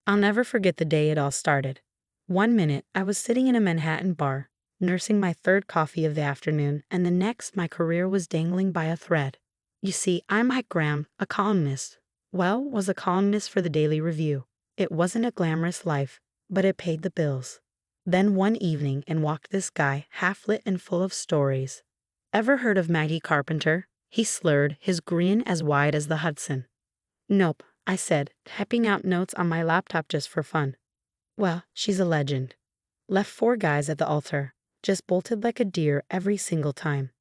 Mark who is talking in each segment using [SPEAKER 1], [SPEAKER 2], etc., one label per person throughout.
[SPEAKER 1] I'll never forget the day it all started. One minute, I was sitting in a Manhattan bar, nursing my third coffee of the afternoon, and the next, my career was dangling by a thread. You see, I'm Mike Graham, a columnist. Well, was a columnist for the Daily Review. It wasn't a glamorous life, but it paid the bills. Then one evening in walked this guy, half-lit and full of stories. Ever heard of Maggie Carpenter? He slurred, his grin as wide as the Hudson. Nope, I said, typing out notes on my laptop just for fun. Well, she's a legend. Left 4 guys at the altar, just bolted like a deer every single time.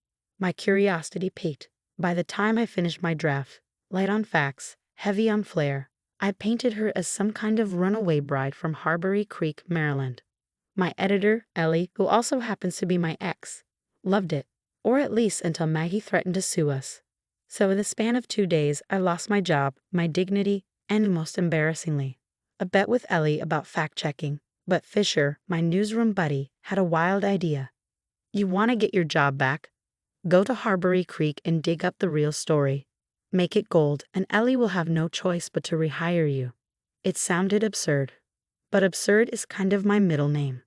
[SPEAKER 1] My curiosity piqued. By the time I finished my draft, light on facts, heavy on flair, I painted her as some kind of runaway bride from Harbury Creek, Maryland. My editor, Ellie, who also happens to be my ex, loved it, or at least until Maggie threatened to sue us. So in the span of 2 days, I lost my job, my dignity, and most embarrassingly, a bet with Ellie about fact-checking. But Fisher, my newsroom buddy, had a wild idea. You want to get your job back? Go to Harbury Creek and dig up the real story. Make it gold, and Ellie will have no choice but to rehire you. It sounded absurd. But absurd is kind of my middle name.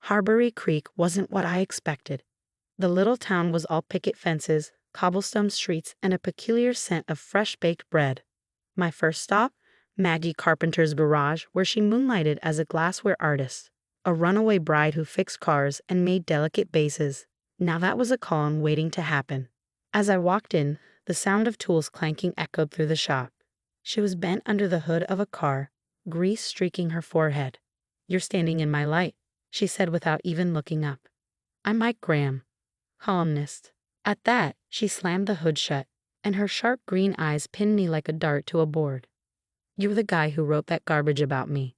[SPEAKER 1] Harbury Creek wasn't what I expected. The little town was all picket fences, cobblestone streets, and a peculiar scent of fresh-baked bread. My first stop? Maggie Carpenter's garage, where she moonlighted as a glassware artist. A runaway bride who fixed cars and made delicate vases. Now that was a column waiting to happen. As I walked in, the sound of tools clanking echoed through the shop. She was bent under the hood of a car, grease streaking her forehead. You're standing in my light, she said without even looking up. I'm Mike Graham, columnist. At that, she slammed the hood shut, and her sharp green eyes pinned me like a dart to a board. You're the guy who wrote that garbage about me.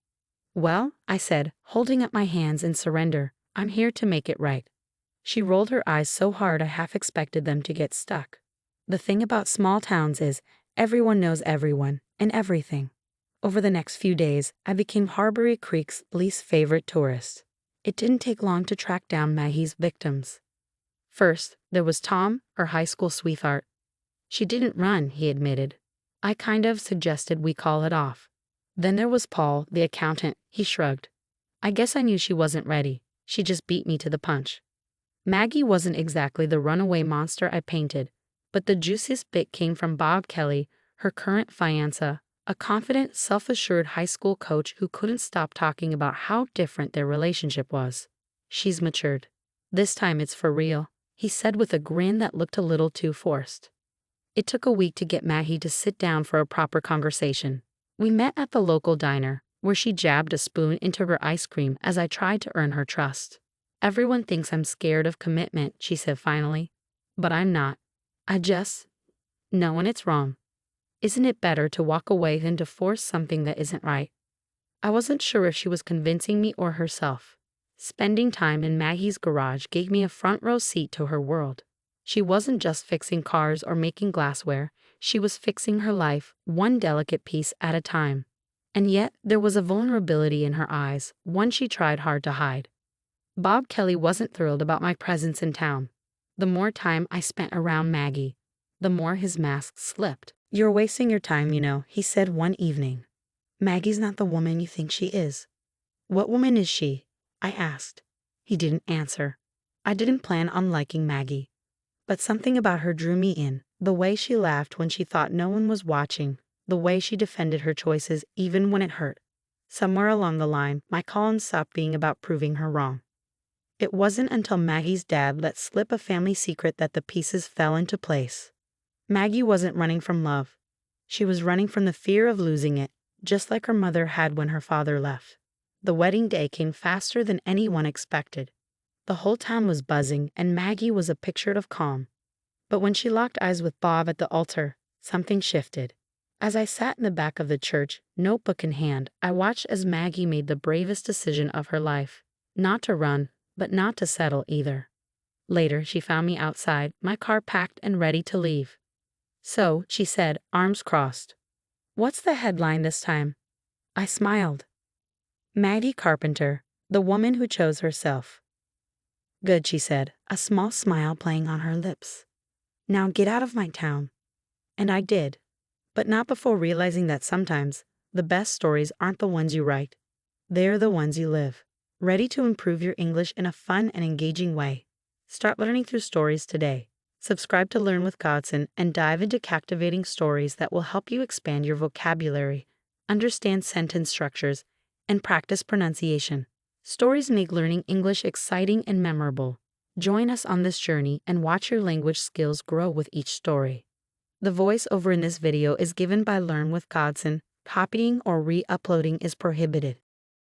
[SPEAKER 1] Well, I said, holding up my hands in surrender, I'm here to make it right. She rolled her eyes so hard I half expected them to get stuck. The thing about small towns is, everyone knows everyone, and everything. Over the next few days, I became Harbury Creek's least favorite tourist. It didn't take long to track down Maggie's victims. First, there was Tom, her high school sweetheart. She didn't run, he admitted. I kind of suggested we call it off. Then there was Paul, the accountant. He shrugged. I guess I knew she wasn't ready. She just beat me to the punch. Maggie wasn't exactly the runaway monster I painted, but the juiciest bit came from Bob Kelly, her current fiancé, a confident, self-assured high school coach who couldn't stop talking about how different their relationship was. She's matured. This time it's for real, he said with a grin that looked a little too forced. It took a week to get Maggie to sit down for a proper conversation. We met at the local diner, where she jabbed a spoon into her ice cream as I tried to earn her trust. Everyone thinks I'm scared of commitment, she said finally. But I'm not. I just know when it's wrong. Isn't it better to walk away than to force something that isn't right? I wasn't sure if she was convincing me or herself. Spending time in Maggie's garage gave me a front row seat to her world. She wasn't just fixing cars or making glassware, she was fixing her life, one delicate piece at a time. And yet, there was a vulnerability in her eyes, one she tried hard to hide. Bob Kelly wasn't thrilled about my presence in town. The more time I spent around Maggie, the more his mask slipped. You're wasting your time, you know, he said one evening. Maggie's not the woman you think she is. What woman is she? I asked. He didn't answer. I didn't plan on liking Maggie. But something about her drew me in, the way she laughed when she thought no one was watching, the way she defended her choices even when it hurt. Somewhere along the line, my column stopped being about proving her wrong. It wasn't until Maggie's dad let slip a family secret that the pieces fell into place. Maggie wasn't running from love. She was running from the fear of losing it, just like her mother had when her father left. The wedding day came faster than anyone expected. The whole town was buzzing, and Maggie was a picture of calm. But when she locked eyes with Bob at the altar, something shifted. As I sat in the back of the church, notebook in hand, I watched as Maggie made the bravest decision of her life. Not to run, but not to settle either. Later, she found me outside, my car packed and ready to leave. So, she said, arms crossed. What's the headline this time? I smiled. Maggie Carpenter, the woman who chose herself. Good, she said, a small smile playing on her lips. Now get out of my town. And I did, but not before realizing that sometimes The best stories aren't the ones you write. They're the ones you live. Ready to improve your English in a fun and engaging way? Start learning through stories today. Subscribe to Learn with Godson and dive into captivating stories that will help you expand your vocabulary, understand sentence structures, and practice pronunciation. Stories make learning English exciting and memorable. Join us on this journey and watch your language skills grow with each story. The voiceover in this video is given by Learn with Godson. Copying or re-uploading is prohibited.